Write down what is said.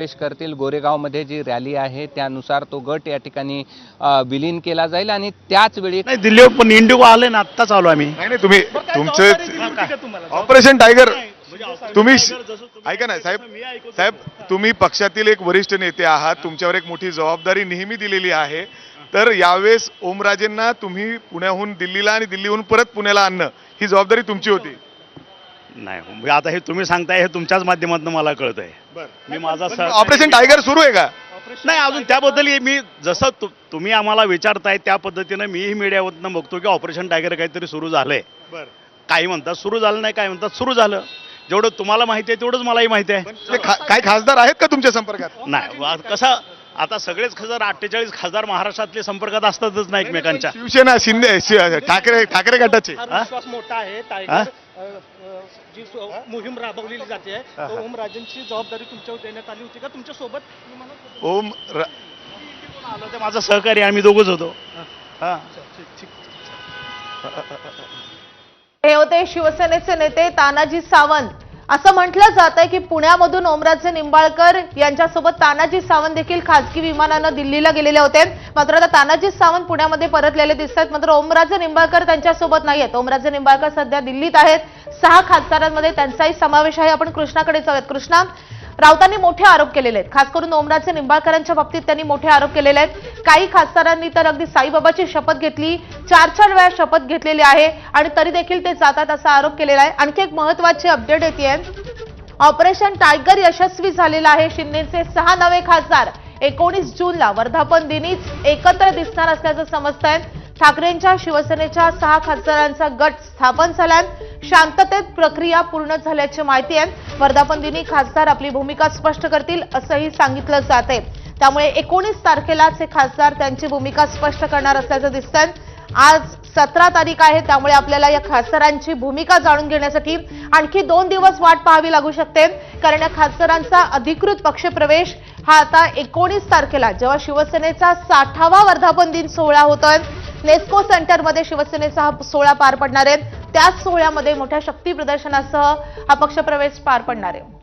प्रवेश करतील। गोरेगावमध्ये जी रॅली आहे त्यानुसार तो गट या ठिकाणी विलीन केला जाईल आणि त्याच वेळी नाही दिल्लीवर पण इंडिगो आले ना, आत्ताच आलो आम्ही। नाही नाही, तुम्ही तुमचे ऑपरेशन टायगर तुम्ही ऐका ना साहेब, तुम्ही पक्षातील एक वरिष्ठ नेते आहात, तुमच्यावर एक मोठी जबाबदारी नेहमी दिलेली आहे। तर यावेळेस ओमराजेंना तुम्ही पुण्याहून दिल्लीला आणि दिल्लीहून परत पुण्याला आणणं ही जबाबदारी तुमची होती। नाही आता हे तुम्ही सांगताय, हे तुमच्याच माध्यमातून मला कळतंय। मी माझा ऑपरेशन टायगर सुरू आहे का? नाही अजून त्याबद्दल मी जसं तुम्ही आम्हाला विचारताय त्या पद्धतीने मीही मीडियावरनं बघतो की ऑपरेशन टायगर काहीतरी सुरू झालंय। काही म्हणतात सुरू झालं नाही, काही म्हणतात सुरू झालं। जेवढं तुम्हाला माहिती आहे तेवढंच मलाही माहिती आहे। काही खासदार आहेत का तुमच्या संपर्कात? नाही कसं आता सगळेच खासदार 48 खासदार महाराष्ट्रातले संपर्कात असतातच ना एकमेकांच्या। शिवसेना शिंदे ठाकरे गटाचे विश्वास मोठा आहे। टायगर जी मोहीम राबवलेली जाते तो ओमराजेंची जबाबदारी तुमच्यावर देण्यात आली होती का तुमच्या सोबत? आलो ते माझा सहकारी, आम्ही दोघंच होतो। हे होते शिवसेनेचे नेते तानाजी सावंत। असं म्हटलं जात आहे की पुण्यामधून ओमराजे निंबाळकर यांच्यासोबत तानाजी सावंत देखील खासगी विमानानं दिल्लीला गेलेले होते। मात्र आता तानाजी सावंत पुण्यामध्ये परतलेले दिसतात, मात्र ओमराजे निंबाळकर त्यांच्यासोबत नाहीयेत। ओमराजे निंबाळकर सध्या दिल्लीत आहेत। 6 खासदारांमध्ये त्यांचाही समावेश आहे। आपण कृष्णाकडे जाऊयात। कृष्णा, राऊतांनी मोठे आरोप केलेले आहेत, खास करून ओमराजे निंबाळकरांच्या बाबतीत त्यांनी मोठे आरोप केलेले आहेत। काही खासदारांनी तर अगदी साईबाबाची शपथ घेतली, 4 वेळा शपथ घेतलेली आहे आणि तरी देखील ते जातात असा आरोप केलेला आहे। आणखी एक महत्त्वाची अपडेट येते, ऑपरेशन टायगर यशस्वी झालेलं आहे। शिंदेचे 6 नवे खासदार 19 जूनला वर्धापन दिनीच एकत्र दिसणार असल्याचं समजतंय। ठाकरेंच्या शिवसेनेच्या 6 खासदारांचा गट स्थापन झालाय। शांततेत प्रक्रिया पूर्ण झाल्याची माहिती आहे। वर्धापन दिनी खासदार आपली भूमिका स्पष्ट करतील असंही सांगितलं जाते। त्यामुळे 19 तारखेलाच हे खासदार त्यांची भूमिका स्पष्ट करणार असल्याचं दिसतंय। आज 17 तारीख आहे, त्यामुळे आपल्याला या खासदारांची भूमिका जाणून घेण्यासाठी आणखी 2 दिवस वाट पाहावी लागू शकते, कारण या खासदारांचा अधिकृत पक्षप्रवेश हा आता 19 तारखेला जेव्हा शिवसेनेचा 60वा वर्धापन दिन सोहळा होतोय, नेस्को सेंटरमध्ये शिवसेनेचा हा सोहळा पार पडणार आहे। त्याच सोहळ्यामध्ये मोठ्या शक्ती प्रदर्शनासह हा पक्षप्रवेश पार पडणार आहे।